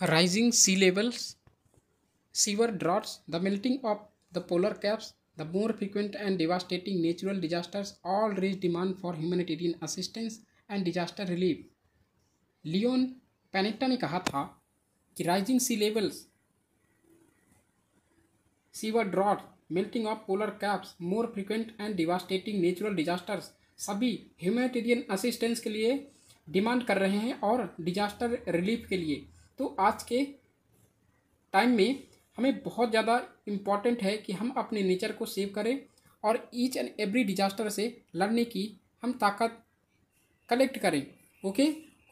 Rising sea levels, severe droughts, the melting of the polar caps, the more frequent and devastating natural disasters all raise demand for humanitarian assistance and disaster relief. Leon Panetta ने कहा था कि rising sea levels, severe drought, melting of polar caps, more frequent and devastating natural disasters सभी humanitarian assistance के लिए demand कर रहे हैं और डिजास्टर रिलीफ के लिए। तो आज के टाइम में हमें बहुत ज़्यादा इम्पॉर्टेंट है कि हम अपने नेचर को सेव करें और ईच एंड एवरी डिजास्टर से लड़ने की हम ताकत कलेक्ट करें। ओके,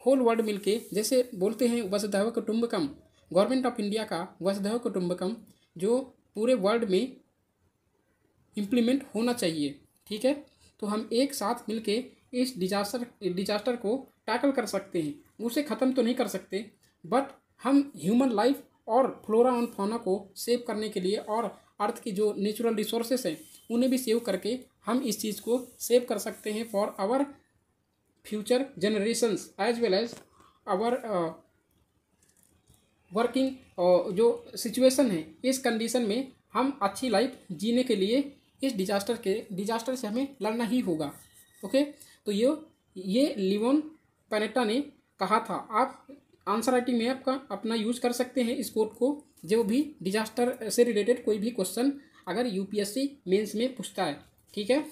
होल वर्ल्ड मिलके, जैसे बोलते हैं वसुधैव कुटुंबकम, गवर्नमेंट ऑफ इंडिया का वसुधैव कुटुंबकम जो पूरे वर्ल्ड में इम्प्लीमेंट होना चाहिए। ठीक है, तो हम एक साथ मिलके इस डिजास्टर को टैकल कर सकते हैं। उसे ख़त्म तो नहीं कर सकते, बट हम ह्यूमन लाइफ और फ्लोरा और फौना को सेव करने के लिए और अर्थ की जो नेचुरल रिसोर्सेस हैं उन्हें भी सेव करके हम इस चीज़ को सेव कर सकते हैं for our future generations as well as our working जो सिचुएशन है। इस कंडीशन में हम अच्छी लाइफ जीने के लिए इस डिजास्टर से हमें लड़ना ही होगा। ओके, तो ये लियोन पैनेट्टा ने कहा था। आप आंसर राइटिंग में आपका अपना यूज कर सकते हैं इस कोट को, जो भी डिजास्टर से रिलेटेड कोई भी क्वेश्चन अगर यूपीएससी मेंस में पूछता है। ठीक है,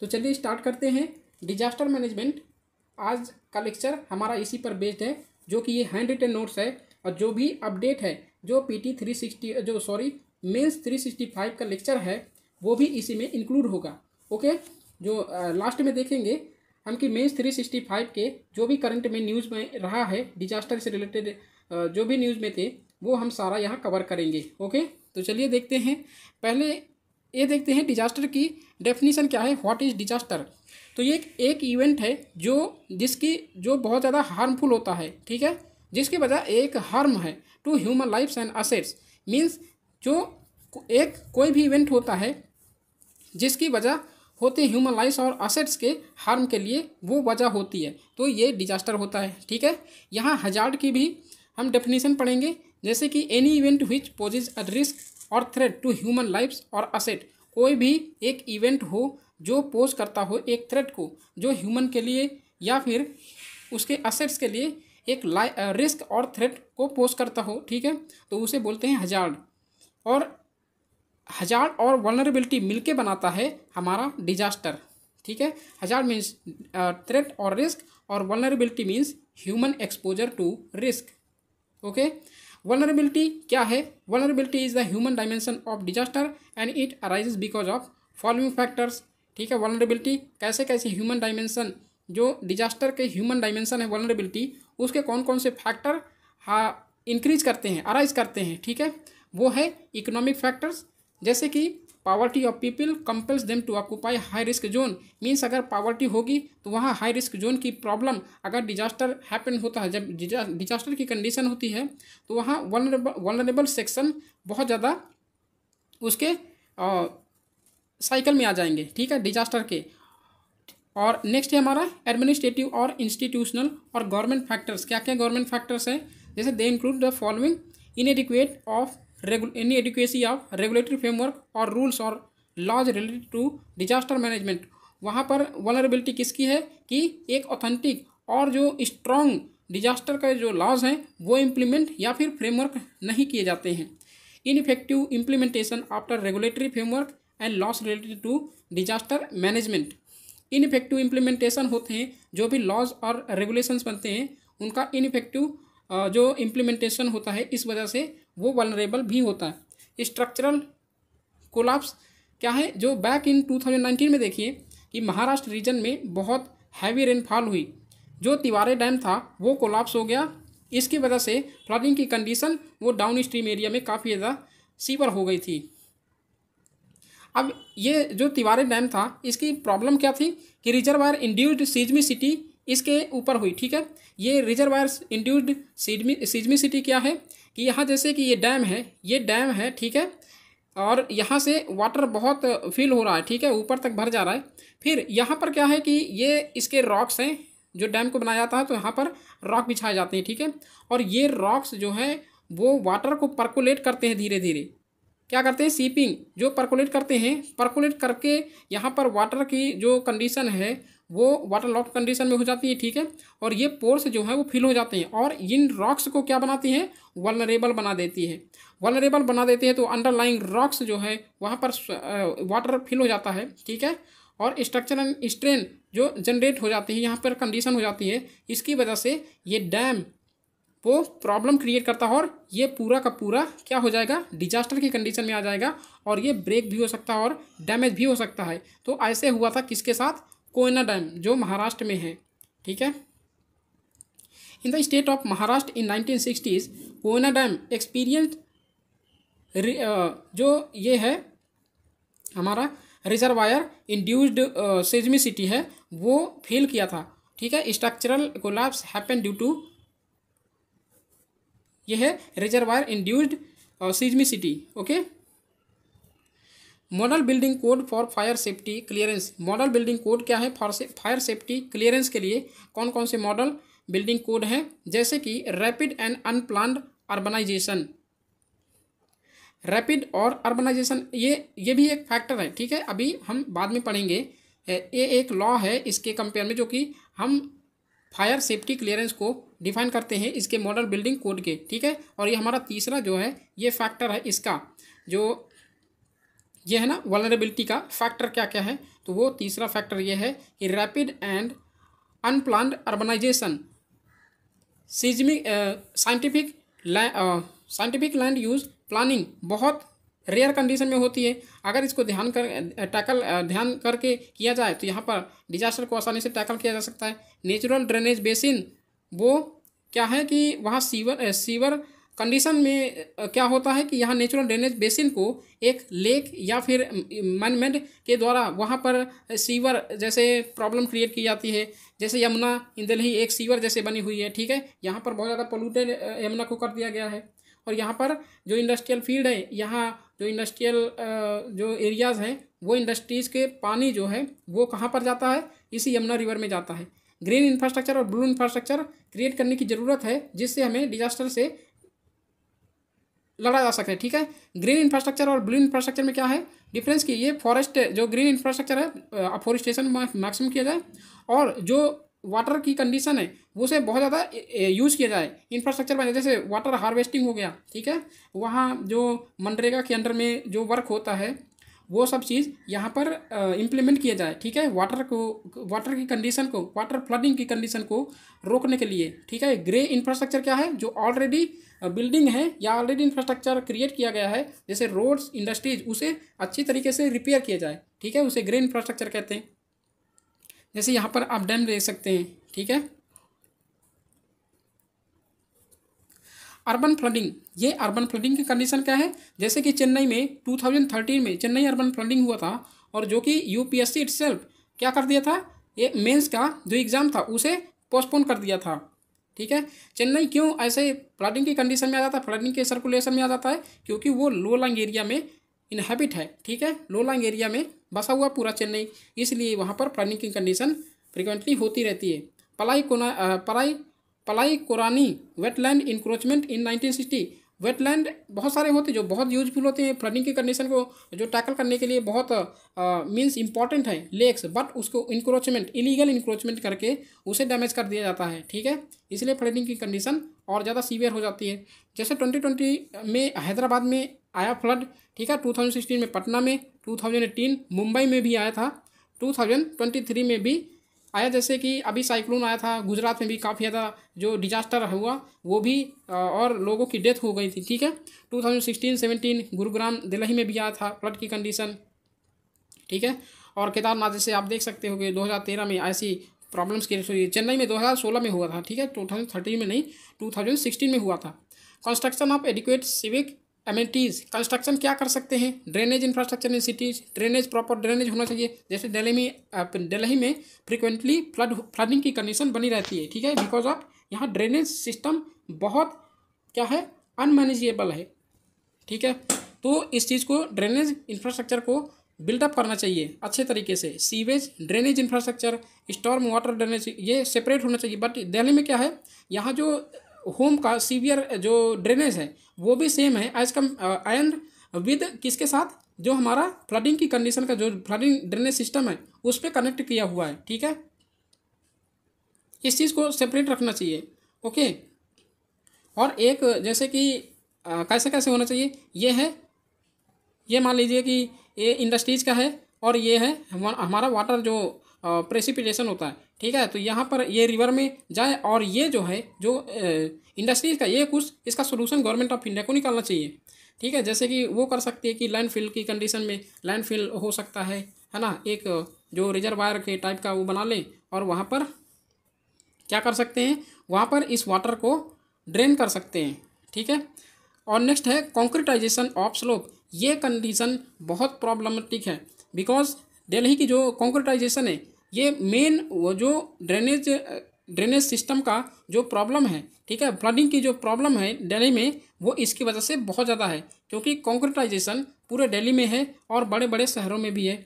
तो चलिए स्टार्ट करते हैं। डिजास्टर मैनेजमेंट, आज का लेक्चर हमारा इसी पर बेस्ड है, जो कि ये हैंड रिटन नोट्स है और जो भी अपडेट है, जो मेंस 365 का लेक्चर है वो भी इसी में इंक्लूड होगा। ओके, जो लास्ट में देखेंगे हम कि मेंस 365 के जो भी करंट में न्यूज़ में रहा है डिजास्टर से रिलेटेड जो भी न्यूज़ में थे वो हम सारा यहाँ कवर करेंगे। ओके, तो चलिए देखते हैं। पहले ये देखते हैं डिजास्टर की डेफिनेशन क्या है। What is disaster? तो ये एक इवेंट है जो बहुत ज़्यादा हार्मफुल होता है। ठीक है, जिसकी वजह एक हार्म है to human lifes and assets. Means जो कोई भी इवेंट होता है जिसकी वजह होते हैं ह्यूमन लाइफ्स और असेट्स के हार्म के लिए, वो वजह होती है, तो ये डिजास्टर होता है। ठीक है, यहाँ हजार्ड की भी हम डेफिनेशन पढ़ेंगे, जैसे कि any event which possess a risk और थ्रेट टू ह्यूमन लाइफ्स और असेट। कोई भी एक इवेंट हो जो पोज करता हो एक थ्रेट को, जो ह्यूमन के लिए या फिर उसके असेट्स के लिए एक रिस्क और थ्रेट को पोज करता हो। ठीक है, तो उसे बोलते हैं हजार्ड। और हजार्ड और वल्नरेबिलिटी मिलके बनाता है हमारा डिजास्टर। ठीक है, हजार्ड मीन्स थ्रेट और रिस्क और vulnerability means human exposure to risk. Okay, vulnerability क्या है? Vulnerability is the human dimension of disaster and it arises because of following factors. ठीक है, वल्नरेबिलिटी कैसे कैसे ह्यूमन डायमेंशन, जो डिजास्टर के ह्यूमन डायमेंशन है वल्नरेबिलिटी, उसके कौन कौन से फैक्टर इंक्रीज करते हैं, अराइज करते हैं। ठीक है, वो है इकोनॉमिक फैक्टर्स, जैसे कि poverty of people compels them to occupy high risk zone. Means अगर पावर्टी होगी तो वहाँ हाई रिस्क जोन की प्रॉब्लम, अगर डिजास्टर हैपन होता है, जब डिजास्टर की कंडीशन होती है तो वहाँ वल्नरेबल सेक्शन बहुत ज़्यादा उसके साइकिल में आ जाएंगे। ठीक है, डिजास्टर के। और नेक्स्ट है हमारा एडमिनिस्ट्रेटिव और इंस्टीट्यूशनल और गवर्नमेंट फैक्टर्स। क्या क्या गवर्नमेंट फैक्टर्स हैं? जैसे they include the following: inadequacy of regulatory framework और रूल्स और laws related to disaster management. वहाँ पर वल्नरेबिलिटी किसकी है कि एक ऑथेंटिक और जो स्ट्रॉन्ग डिजास्टर का जो लॉज हैं वो इम्प्लीमेंट या फिर फ्रेमवर्क नहीं किए जाते हैं। Ineffective implementation after regulatory framework and laws related to disaster management. Ineffective implementation होते हैं, जो भी लॉज और रेगुलेशंस बनते हैं उनका इनइफेक्टिव जो इम्प्लीमेंटेशन होता है, इस वजह से वो वल्नरेबल भी होता है। स्ट्रक्चरल कोलैप्स क्या है? जो बैक इन 2019 में देखिए कि महाराष्ट्र रीजन में बहुत हैवी रेनफॉल हुई, जो तिवारे डैम था वो कोलैप्स हो गया। इसकी वजह से फ्लडिंग की कंडीशन वो डाउन स्ट्रीम एरिया में काफ़ी ज़्यादा सीवर हो गई थी। अब ये जो तिवारे डैम था, इसकी प्रॉब्लम क्या थी कि रिजर्वायर इंड्यूस्ड सीज्मिसिटी इसके ऊपर हुई। ठीक है, ये रिजर्वायर इंड्यूस्ड सीज्मिसिटी क्या है कि यहाँ जैसे कि ये डैम है। ठीक है, और यहाँ से वाटर बहुत फिल हो रहा है। ठीक है, ऊपर तक भर जा रहा है। फिर यहाँ पर क्या है कि ये इसके रॉक्स हैं जो डैम को बनाया जाता है तो यहाँ पर रॉक बिछाए जाते हैं, ठीक है। और ये रॉक्स जो है वो वाटर को परकोलेट करते हैं धीरे धीरे, क्या करते हैं, सीपिंग, जो परकोलेट करते हैं, परकोलेट करके यहाँ पर वाटर की जो कंडीशन है वो वाटर लॉक कंडीशन में हो जाती है, ठीक है। और ये पोर्स जो है वो फिल हो जाते हैं और इन रॉक्स को क्या बनाती हैं, वल्नरेबल बना देती है। वल्नरेबल बना देती है तो अंडरलाइंग रॉक्स जो है वहाँ पर वाटर फिल हो जाता है, ठीक है। और स्ट्रक्चरल स्ट्रेन जो जनरेट हो जाती है, यहाँ पर कंडीशन हो जाती है, इसकी वजह से ये डैम वो प्रॉब्लम क्रिएट करता है और ये पूरा का पूरा क्या हो जाएगा, डिजास्टर की कंडीशन में आ जाएगा और ये ब्रेक भी हो सकता है और डैमेज भी हो सकता है। तो ऐसे हुआ था किसके साथ, कोयना डैम जो महाराष्ट्र में है, ठीक है। In the state of Maharashtra in 1960s Koyna dam experience जो ये है हमारा रिजर्वायर इंड्यूस्ड सेismicity है वो फेल किया था, ठीक है। Structural collapse happen due to, ये है reservoir induced seismicity, okay. Model building code for fire safety clearance, model building code क्या है, फायर सेफ्टी क्लियरेंस के लिए कौन कौन से मॉडल बिल्डिंग कोड हैं, जैसे कि rapid and unplanned urbanization, rapid और अर्बनाइजेशन ये भी एक फैक्टर है, ठीक है। अभी हम बाद में पढ़ेंगे, ये एक लॉ है इसके कंपेयर में जो कि हम फायर सेफ्टी क्लियरेंस को डिफाइन करते हैं इसके मॉडल बिल्डिंग कोड के, ठीक है। और ये हमारा तीसरा जो है ये फैक्टर है, इसका जो ये है ना वल्नरेबिलिटी का फैक्टर क्या क्या है, तो वो तीसरा फैक्टर ये है कि rapid and unplanned urbanization, scientific land use planning बहुत रेयर कंडीशन में होती है। अगर इसको ध्यान करके किया जाए तो यहाँ पर डिजास्टर को आसानी से टैकल किया जा सकता है। नेचुरल ड्रेनेज बेसिन, वो क्या है कि वहाँ सीवर कंडीशन में क्या होता है कि यहाँ नेचुरल ड्रेनेज बेसिन को एक लेक या फिर मैनमेड के द्वारा वहाँ पर सीवर जैसे प्रॉब्लम क्रिएट की जाती है, जैसे यमुना इन दिल्ली एक सीवर जैसे बनी हुई है, ठीक है। यहाँ पर बहुत ज़्यादा पोल्यूटेड यमुना को कर दिया गया है और यहाँ पर जो इंडस्ट्रियल फील्ड है, यहाँ जो इंडस्ट्रियल जो एरियाज़ हैं वो इंडस्ट्रीज़ के पानी जो है वो कहाँ पर जाता है, इसी यमुना रिवर में जाता है। ग्रीन इंफ्रास्ट्रक्चर और ब्लू इंफ्रास्ट्रक्चर क्रिएट करने की ज़रूरत है जिससे हमें डिजास्टर से लड़ा जा सके, ठीक है। ग्रीन इंफ्रास्ट्रक्चर और ब्लू इंफ्रास्ट्रक्चर में क्या है डिफरेंस, कि ये फॉरेस्ट जो ग्रीन इंफ्रास्ट्रक्चर है अफोरेस्टेशन मैक्सिमम किया जाए और जो वाटर की कंडीशन है उसे बहुत ज़्यादा यूज़ किया जाए इंफ्रास्ट्रक्चर में, जैसे वाटर हार्वेस्टिंग हो गया, ठीक है। वहाँ जो मनरेगा के अंडर में जो वर्क होता है वो सब चीज़ यहाँ पर इम्प्लीमेंट किया जाए, ठीक है। वाटर की कंडीशन को, वाटर फ्लडिंग की कंडीशन को रोकने के लिए, ठीक है। ग्रे इंफ्रास्ट्रक्चर क्या है, जो ऑलरेडी बिल्डिंग है या ऑलरेडी इंफ्रास्ट्रक्चर क्रिएट किया गया है जैसे रोड्स इंडस्ट्रीज, उसे अच्छी तरीके से रिपेयर किया जाए, ठीक है, उसे ग्रे इंफ्रास्ट्रक्चर कहते हैं। जैसे यहाँ पर आप डैम देख सकते हैं, ठीक है। अर्बन फ्लडिंग, ये अर्बन फ्लडिंग की कंडीशन क्या है, जैसे कि चेन्नई में 2013 में चेन्नई अर्बन फ्लडिंग हुआ था और जो कि यूपीएससी इटसेल्फ क्या कर दिया था, ये मेंस का जो एग्ज़ाम था उसे पोस्टपोन कर दिया था, ठीक है। चेन्नई क्यों ऐसे फ्लडिंग की कंडीशन में आ जाता है, फ्लडिंग के सर्कुलेशन में आ जाता है, क्योंकि वो लो लाइंग एरिया में इनहेबिट है, ठीक है, लो लाइंग एरिया में बसा हुआ पूरा चेन्नई, इसलिए वहाँ पर फ्लडिंग की कंडीशन फ्रिक्वेंटली होती रहती है। पलाई कोरानी वेटलैंड इंक्रोचमेंट इन 1960, वेटलैंड बहुत सारे होते हैं जो बहुत यूजफुल होते हैं फ्लडिंग की कंडीशन को जो टैकल करने के लिए बहुत मीन्स इंपॉर्टेंट है लेक्स, बट उसको इंक्रोचमेंट, इलीगल इंक्रोचमेंट करके उसे डैमेज कर दिया जाता है, ठीक है। इसलिए फ्लडिंग की कंडीशन और ज़्यादा सीवियर हो जाती है। जैसे 2020 में हैदराबाद में आया फ्लड, ठीक है, 2016 में पटना में, 2018 मुंबई में भी आया था, 2023 में भी आया, जैसे कि अभी साइक्लोन आया था गुजरात में भी काफ़ी ज़्यादा जो डिजास्टर हुआ वो भी और लोगों की डेथ हो गई थी, ठीक है। 2016-17 गुरुग्राम दिल्ली में भी आया था फ्लड की कंडीशन, ठीक है। और केदारनाथ जैसे आप देख सकते हो कि 2013 में ऐसी प्रॉब्लम्स क्रिएट हुई, चेन्नई में 2016 में हुआ था, ठीक है, 2013 में नहीं 2016 में हुआ था। Construction of adequate civic amenities, construction क्या कर सकते हैं, drainage infrastructure in cities, drainage proper drainage होना चाहिए। जैसे दिल्ली में फ्रिक्वेंटली फ्लडिंग की कंडीशन बनी रहती है, ठीक है, बिकॉज ऑफ यहाँ ड्रेनेज सिस्टम बहुत क्या है, अनमैनेजेबल है, ठीक है। तो इस चीज़ को ड्रेनेज इंफ्रास्ट्रक्चर को बिल्डअप करना चाहिए अच्छे तरीके से। Sewage drainage infrastructure, storm water drainage, ये सेपरेट होना चाहिए। बट दिल्ली में क्या है, यहाँ जो होम का सीवियर जो ड्रेनेज है वो भी सेम है एज कम एंड विद किसके साथ, जो हमारा फ्लडिंग की कंडीशन का जो फ्लडिंग ड्रेनेज सिस्टम है उस पर कनेक्ट किया हुआ है। ठीक है, इस चीज़ को सेपरेट रखना चाहिए। ओके, और एक जैसे कि कैसे कैसे होना चाहिए, ये है, ये मान लीजिए कि ये इंडस्ट्रीज़ का है और ये है हमारा वाटर जो प्रेसिपिटेशन होता है। ठीक है, तो यहाँ पर ये रिवर में जाए और ये जो है जो इंडस्ट्रीज़ का ये कुछ इसका सोल्यूशन गवर्नमेंट ऑफ इंडिया को निकालना चाहिए। ठीक है, जैसे कि वो कर सकती है कि लैंडफिल की कंडीशन में लैंडफिल हो सकता है ना, एक जो रिजर्वायर के टाइप का वो बना लें और वहाँ पर क्या कर सकते हैं, वहाँ पर इस वाटर को ड्रेन कर सकते हैं। ठीक है, और नेक्स्ट है कॉन्क्रीटाइजेशन ऑफ स्लोप। ये कंडीशन बहुत प्रॉब्लमेटिक है बिकॉज दिल्ली की जो कॉन्क्रीटाइजेशन है ये मेन वो जो ड्रेनेज सिस्टम का जो प्रॉब्लम है, ठीक है, फ्लडिंग की जो प्रॉब्लम है दिल्ली में वो इसकी वजह से बहुत ज़्यादा है, क्योंकि कॉन्क्रीटाइजेशन पूरे दिल्ली में है और बड़े बड़े शहरों में भी है।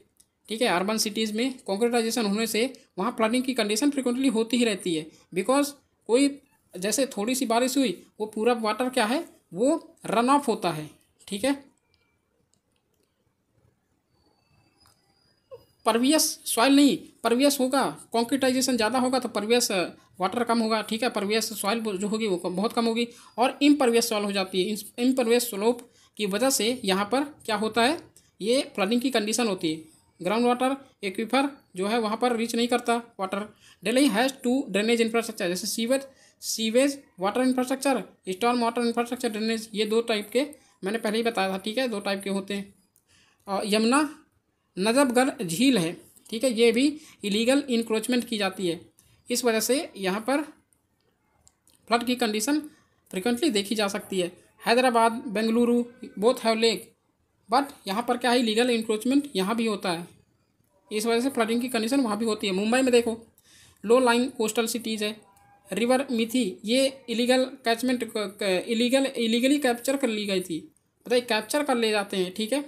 ठीक है, अर्बन सिटीज़ में कॉन्क्रीटाइजेशन होने से वहाँ फ्लडिंग की कंडीशन फ्रिक्वेंटली होती ही रहती है बिकॉज कोई जैसे थोड़ी सी बारिश हुई वो पूरा वाटर क्या है वो रन ऑफ होता है। ठीक है, परवियस सॉइल नहीं, परवियस होगा, कॉन्क्रीटाइजेशन ज़्यादा होगा तो परवियस वाटर कम होगा। ठीक है, परवियस सॉइल जो होगी वो बहुत कम होगी और इम्परवियस सॉइल हो जाती है। इम्परवियस स्लोप की वजह से यहाँ पर क्या होता है, ये फ्लडिंग की कंडीशन होती है। ग्राउंड वाटर एक्वीफर जो है वहाँ पर रीच नहीं करता water. Delhi has two drainage infrastructure, जैसे sewage water infrastructure, storm water infrastructure drainage, ये दो टाइप के मैंने पहले ही बताया था। ठीक है, दो टाइप के होते हैं। और यमुना नजफगढ़ झील है, ठीक है, ये भी इलीगल इंक्रोचमेंट की जाती है, इस वजह से यहाँ पर फ्लड की कंडीशन फ्रिक्वेंटली देखी जा सकती है। Hyderabad Bengaluru both have lake, but यहाँ पर क्या है, इलीगल इंक्रोचमेंट यहाँ भी होता है, इस वजह से फ्लडिंग की कंडीशन वहाँ भी होती है। मुंबई में देखो लो लाइन कोस्टल सिटीज़ है। रिवर मिथी ये इलीगल कैचमेंट इलीगली कैप्चर कर ली गई थी, बताइए, कैप्चर कर ले जाते हैं। ठीक है,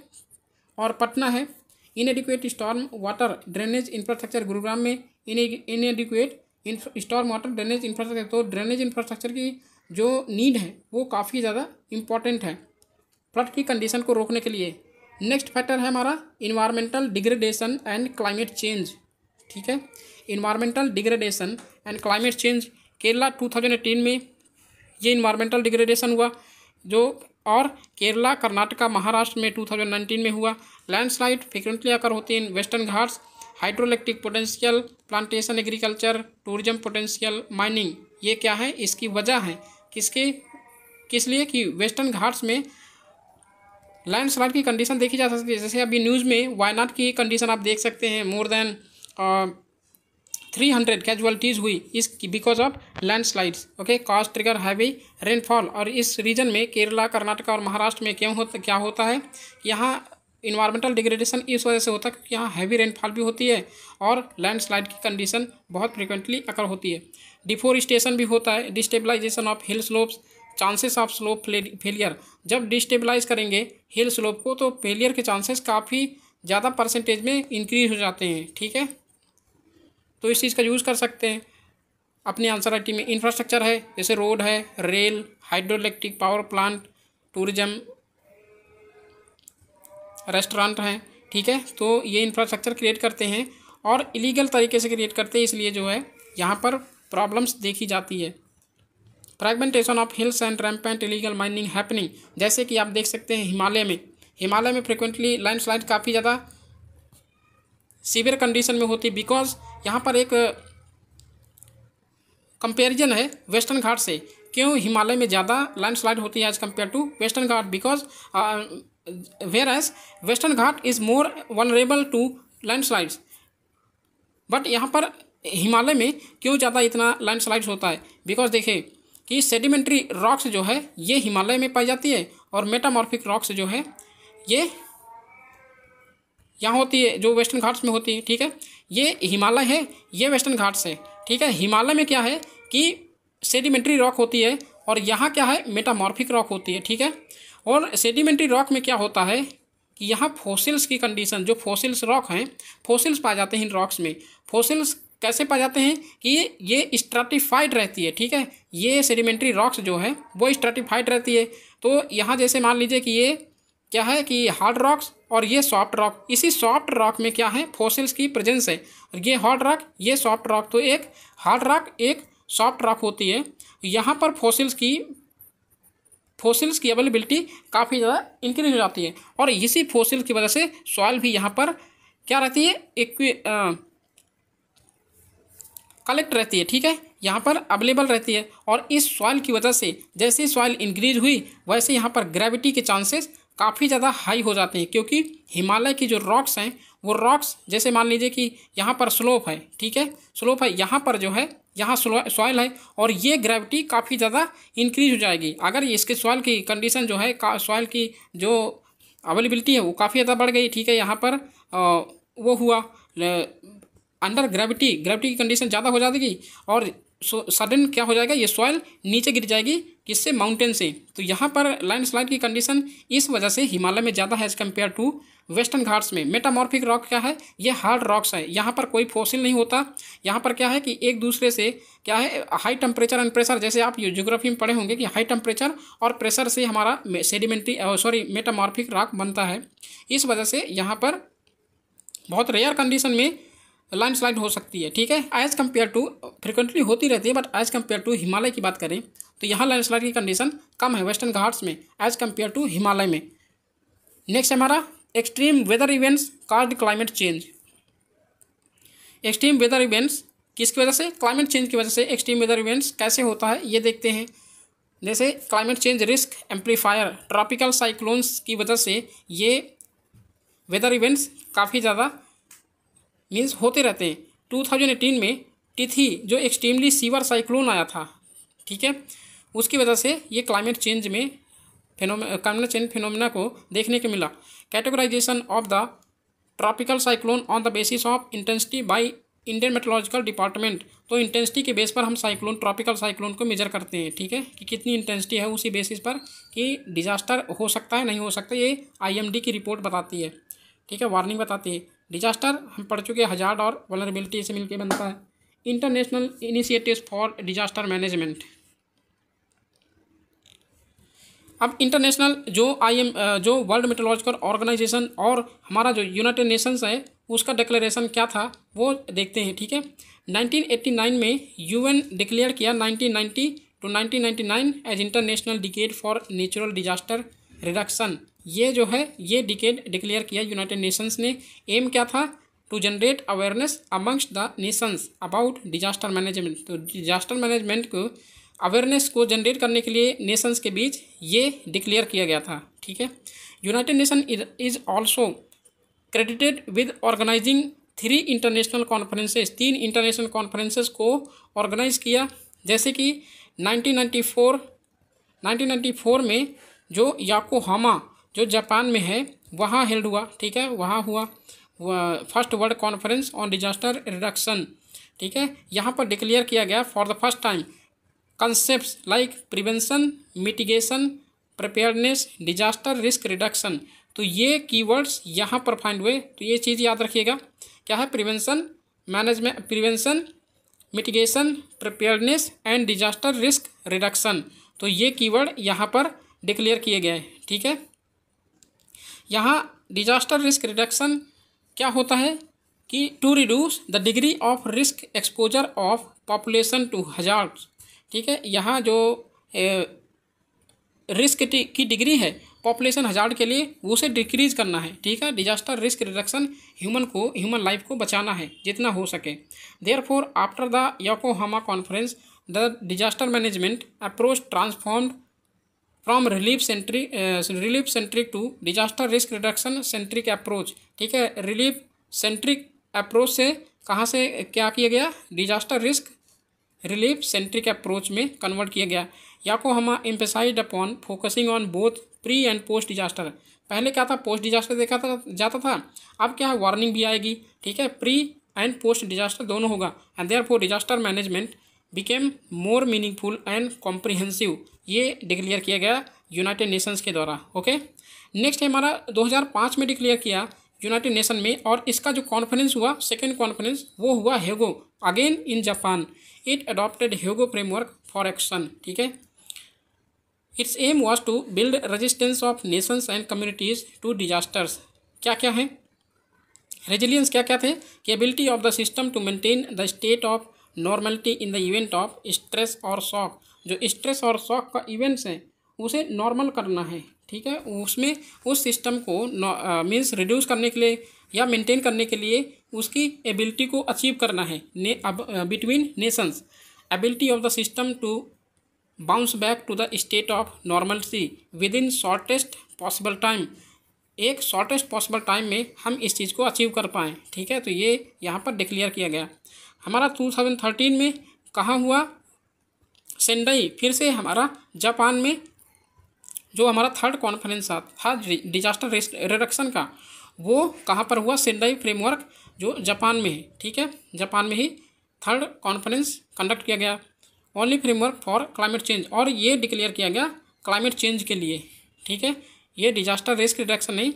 और पटना है inadequate storm water drainage infrastructure, Gurugram में inadequate storm water drainage infrastructure. तो ड्रेनेज इंफ्रास्ट्रक्चर की जो नीड है वो काफ़ी ज़्यादा इम्पॉर्टेंट है फ्लड की कंडीशन को रोकने के लिए। नेक्स्ट फैक्टर है हमारा environmental degradation and climate change. ठीक है, environmental degradation and climate change, Kerala 2018 में ये इन्वायरमेंटल डिग्रेडेशन हुआ जो, और केरला कर्नाटका महाराष्ट्र में 2019 में हुआ। लैंडस्लाइड फ्रिक्वेंटली अकर होती है in western Ghats. Hydroelectric potential, plantation agriculture, tourism potential, mining, ये क्या है, इसकी वजह है किस लिए कि वेस्टर्न घाट्स में लैंडस्लाइड की कंडीशन देखी जा सकती है। जैसे अभी न्यूज़ में वायनाड की कंडीशन आप देख सकते हैं, मोर देन 300 कैजुअलिटीज़ हुई इस because of landslides. Okay, cause trigger heavy rainfall. और इस रीजन में केरला कर्नाटका और महाराष्ट्र में क्या होता है, यहाँ इन्वायरमेंटल डिग्रेडेशन इस वजह से होता है क्योंकि यहाँ हैवी रेनफॉल भी होती है और लैंडस्लाइड की कंडीशन बहुत फ्रिक्वेंटली अकर होती है। डिफोरेस्टेशन भी होता है, destabilisation of hill slopes, chances of slope failure. जब डिस्टेबलाइज करेंगे हिल स्लोप को तो फेलियर के चांसेस काफ़ी ज़्यादा परसेंटेज में इंक्रीज हो जाते हैं। ठीक है, तो इस चीज़ का यूज़ कर सकते हैं अपनी आंसर राइटिंग में। इंफ्रास्ट्रक्चर है जैसे रोड है, rail, hydroelectric power plant, tourism, restaurant हैं। ठीक है, तो ये इंफ्रास्ट्रक्चर क्रिएट करते हैं और इलीगल तरीके से क्रिएट करते हैं, इसलिए जो है यहाँ पर प्रॉब्लम्स देखी जाती है। Fragmentation of hills and rampant illegal mining happening, जैसे कि आप देख सकते हैं हिमालय में फ्रिक्वेंटली लैंडस्लाइड काफ़ी ज़्यादा सीवियर कंडीशन में होती है बिकॉज यहाँ पर एक कंपैरिजन है वेस्टर्न घाट से। क्यों हिमालय में ज़्यादा लैंडस्लाइड होती है as compare to western Ghat, because where as western Ghat is more vulnerable to landslides. But यहाँ पर हिमालय में क्यों ज़्यादा इतना लैंडस्लाइड्स होता है, बिकॉज देखें कि सेडिमेंट्री रॉक्स जो है ये हिमालय में पाई जाती है और मेटामॉर्फिक रॉक्स जो है ये यहाँ होती है जो वेस्टर्न घाट्स में होती है। ठीक है, ये हिमालय है, ये वेस्टर्न घाट्स है। ठीक है, हिमालय में क्या है कि सेडिमेंट्री रॉक होती है और यहाँ क्या है मेटामॉर्फिक रॉक होती है। ठीक है, और सेडिमेंट्री रॉक में क्या होता है कि यहाँ फॉसिल्स की कंडीशन, जो फॉसिल्स रॉक हैं, फॉसिल्स पाए जाते हैं इन रॉक्स में। फॉसिल्स कैसे पाए जाते हैं कि ये स्ट्रैटिफाइड रहती है, ठीक है। ये सेडिमेंट्री रॉक्स जो है वो स्ट्रैटिफाइड रहती है। तो यहाँ जैसे मान लीजिए कि ये क्या है कि हार्ड रॉक्स और ये सॉफ्ट रॉक, इसी सॉफ्ट रॉक में क्या है, फॉसिल्स की प्रेजेंस है। और ये हार्ड रॉक, ये सॉफ्ट रॉक, तो एक हार्ड रॉक एक सॉफ्ट रॉक होती है। यहाँ पर फॉसिल्स की अवेलेबिलिटी काफ़ी ज़्यादा इंक्रीज हो जाती है। और इसी फॉसिल की वजह से सॉइल भी यहाँ पर क्या रहती है, कलेक्ट रहती है, ठीक है, यहाँ पर अवेलेबल रहती है। और इस सॉइल की वजह से जैसे सॉइल इंक्रीज हुई वैसे यहाँ पर ग्रेविटी के चांसेस काफ़ी ज़्यादा हाई हो जाते हैं, क्योंकि हिमालय की जो रॉक्स हैं वो रॉक्स, जैसे मान लीजिए कि यहाँ पर स्लोप है, ठीक है, स्लोप है, यहाँ पर जो है यहाँ सॉइल है और ये ग्रेविटी काफ़ी ज़्यादा इंक्रीज हो जाएगी। अगर इसके सॉइल की कंडीशन जो है, सॉइल की जो अवेलेबिलिटी है वो काफ़ी ज़्यादा बढ़ गई, ठीक है, यहाँ पर वो हुआ अंडर ग्रेविटी की कंडीशन ज़्यादा हो जाएगी और सडन क्या हो जाएगा, ये सॉइल नीचे गिर जाएगी, किससे, माउंटेन से। तो यहाँ पर लैंडस्लाइड की कंडीशन इस वजह से हिमालय में ज़्यादा है as compare to western Ghats में। मेटामॉर्फिक रॉक क्या है, ये हार्ड रॉक्स है, यहाँ पर कोई फॉसिल नहीं होता। यहाँ पर क्या है कि एक दूसरे से क्या है, हाई टेम्परेचर एंड प्रेशर, जैसे आप ज्योग्राफी में पढ़े होंगे कि हाई टेम्परेचर और प्रेशर से हमारा मेटामॉर्फिक रॉक बनता है। इस वजह से यहाँ पर बहुत रेयर कंडीशन में लैंडस्लाइड हो सकती है, ठीक है, एज कम्पेयर टू, फ्रिक्वेंटली होती रहती है but as compare to Himalaya की बात करें तो यहाँ लैंडस्लाइड की कंडीशन कम है वेस्टर्न घाट्स में एज कम्पेयर टू हिमालय में। नेक्स्ट हमारा extreme weather events caused climate change. Extreme weather events किसकी वजह से, क्लाइमेट चेंज की वजह से एक्सट्रीम वेदर इवेंट्स कैसे होता है ये देखते हैं। जैसे climate change risk amplifier, tropical cyclones की वजह से ये वेदर इवेंट्स काफ़ी ज़्यादा मीन्स होते रहते हैं। 2018 में तिथि जो एक्सट्रीमली सीवर साइक्लोन आया था, ठीक है, उसकी वजह से ये क्लाइमेट चेंज में क्लाइमेट चेंज फिनोमेना को देखने को मिला। Categorization of the tropical cyclone on the basis of intensity by Indian meteorological department. तो इंटेंसिटी के बेस पर हम साइक्लोन, ट्रॉपिकल साइक्लोन को मेजर करते हैं, ठीक है, कि कितनी इंटेंसिटी है, उसी बेसिस पर कि डिजास्टर हो सकता है नहीं हो सकता, ये IMD की रिपोर्ट बताती है, ठीक है, वार्निंग बताती है। डिजास्टर हम पढ़ चुके हैं, हजार्ड और वल्नरेबिलिटी से मिलकर बनता है। International initiatives for disaster management. अब इंटरनेशनल जो वर्ल्ड मेट्रोलॉजिकल ऑर्गेनाइजेशन और हमारा जो यूनाइटेड नेशंस है उसका डिक्लेरेशन क्या था वो देखते हैं, ठीक है। 1989 में UN डिक्लेयर किया 1990 to 1999 as international decade for natural disaster reduction. ये जो है ये डिकेड डिक्लेयर किया यूनाइटेड नेशंस ने। एम क्या था, to generate awareness amongst the nations about disaster management. तो डिजास्टर मैनेजमेंट को अवेयरनेस को जनरेट करने के लिए नेशंस के बीच ये डिक्लेयर किया गया था, ठीक है। United Nation is also credited with organizing 3 international conferences, 3 international conferences को ऑर्गेनाइज किया। जैसे कि 1994 में जो याकोहामा जो जापान में है वहाँ हेल्ड हुआ, ठीक है, वहाँ हुआ first world conference on disaster reduction, ठीक है। यहाँ पर डिक्लेयर किया गया for the first time concepts like prevention, mitigation, preparedness, disaster risk reduction। तो ये कीवर्ड्स यहाँ पर फाइंड हुए, तो ये चीज़ याद रखिएगा, क्या है, prevention, management, prevention, mitigation, preparedness and disaster risk reduction. तो ये कीवर्ड यहाँ पर डिक्लेयर किए गए हैं, ठीक है। यहाँ डिजास्टर रिस्क रिडक्शन क्या होता है कि to reduce the degree of risk exposure of population to hazards, ठीक है। यहाँ जो रिस्क की डिग्री है पॉपुलेशन हजार्ड के लिए उसे डिक्रीज करना है, ठीक है। Disaster risk reduction human life को बचाना है जितना हो सके। Therefore after the Yokohama conference the disaster management approach transformed from relief centric to disaster risk reduction centric approach, ठीक है। रिलीफ सेंट्रिक अप्रोच से कहाँ से क्या किया गया, disaster risk relief centric approach में कन्वर्ट किया गया। Yokohama emphasised upon focusing on both pre and post disaster. पहले क्या था, पोस्ट डिजास्टर देखा जाता था, अब क्या है, वार्निंग भी आएगी, ठीक है, प्री एंड पोस्ट डिजास्टर दोनों होगा। And therefore disaster management became more meaningful and comprehensive. ये डिक्लेयर किया गया यूनाइटेड नेशंस के द्वारा। ओके, नेक्स्ट है हमारा 2005 में डिक्लेयर किया यूनाइटेड नेशन में, और इसका जो कॉन्फ्रेंस हुआ, सेकेंड कॉन्फ्रेंस, वो हुआ Hyogo, again in Japan. It adopted Hyogo framework for action. ठीक है, its aim was to build resistance of nations and communities to disasters. क्या क्या है रेजिलियंस, क्या क्या थे कि ability of the system to maintain the state of normality in the event of stress और शॉक। जो स्ट्रेस और शॉक का इवेंट्स हैं उसे नॉर्मल करना है। ठीक है, उसमें उस सिस्टम को मीन्स रिड्यूस करने के लिए या मेंटेन करने के लिए उसकी एबिलिटी को अचीव करना है between nations. Ability of the system to bounce back to the state of normality within shortest possible time. एक शॉर्टेस्ट पॉसिबल टाइम में हम इस चीज़ को अचीव कर पाएँ। ठीक है, तो ये यहाँ पर डिक्लेयर किया गया। हमारा 2013 में कहाँ हुआ, सेंडाई, फिर से हमारा जापान में जो हमारा थर्ड कॉन्फ्रेंस था डिजास्टर रिडक्शन का, वो कहाँ पर हुआ, सेंडाई फ्रेमवर्क जो जापान में है। ठीक है, जापान में ही थर्ड कॉन्फ्रेंस कंडक्ट किया गया। Only framework for climate change, और ये डिक्लेयर किया गया क्लाइमेट चेंज के लिए। ठीक है, ये डिजास्टर रिस्क रिडक्शन नहीं,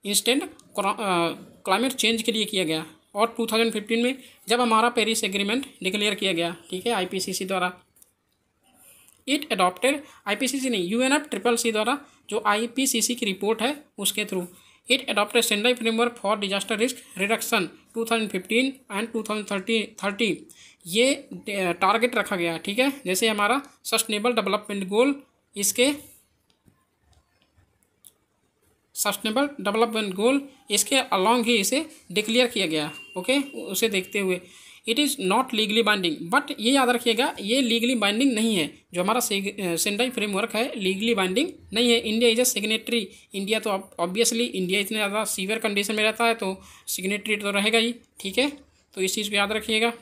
इंस्टेंट क्लाइमेट चेंज के लिए किया गया। और 2015 में जब हमारा पेरिस एग्रीमेंट डिक्लेयर किया गया, ठीक है, आईपीसीसी द्वारा। इट अडॉप्टेड, आईपीसीसी नहीं, UNFCCC द्वारा जो आईपीसीसी की रिपोर्ट है उसके through. It adopted Sendai framework for disaster risk reduction 2015 and 2030। ये टारगेट रखा गया। ठीक है, जैसे हमारा सस्टेनेबल डेवलपमेंट गोल, इसके सस्टेनेबल डेवलपमेंट गोल इसके अलॉन्ग ही इसे डिक्लेयर किया गया। ओके, उसे देखते हुए it is not legally binding, but ये याद रखिएगा ये लीगली बाइंडिंग नहीं है। जो हमारा सेंडाई फ्रेमवर्क है लीगली बाइंडिंग नहीं है। India is a signatory, India तो ऑब्वियसली इंडिया इतने ज़्यादा सीवियर कंडीशन में रहता है तो सिग्नेटरी तो रहेगा ही। ठीक है, तो इस चीज़ को याद रखिएगा।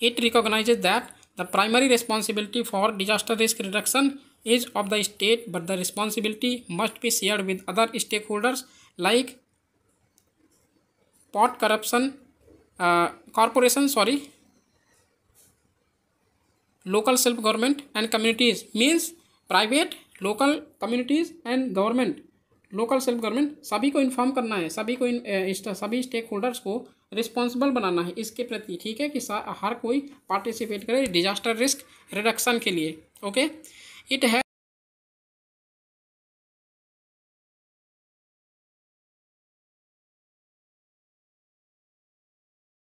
It recognises that the primary responsibility for disaster risk reduction is of the state, but the responsibility must be shared with other stakeholders like local self government and communities, means private, local communities and government, local self government, सभी को inform करना है, सभी stake holders को responsible बनाना है इसके प्रति। ठीक है, कि हर कोई पार्टिसिपेट करे डिजास्टर रिस्क रिडक्शन के लिए। ओके, इट है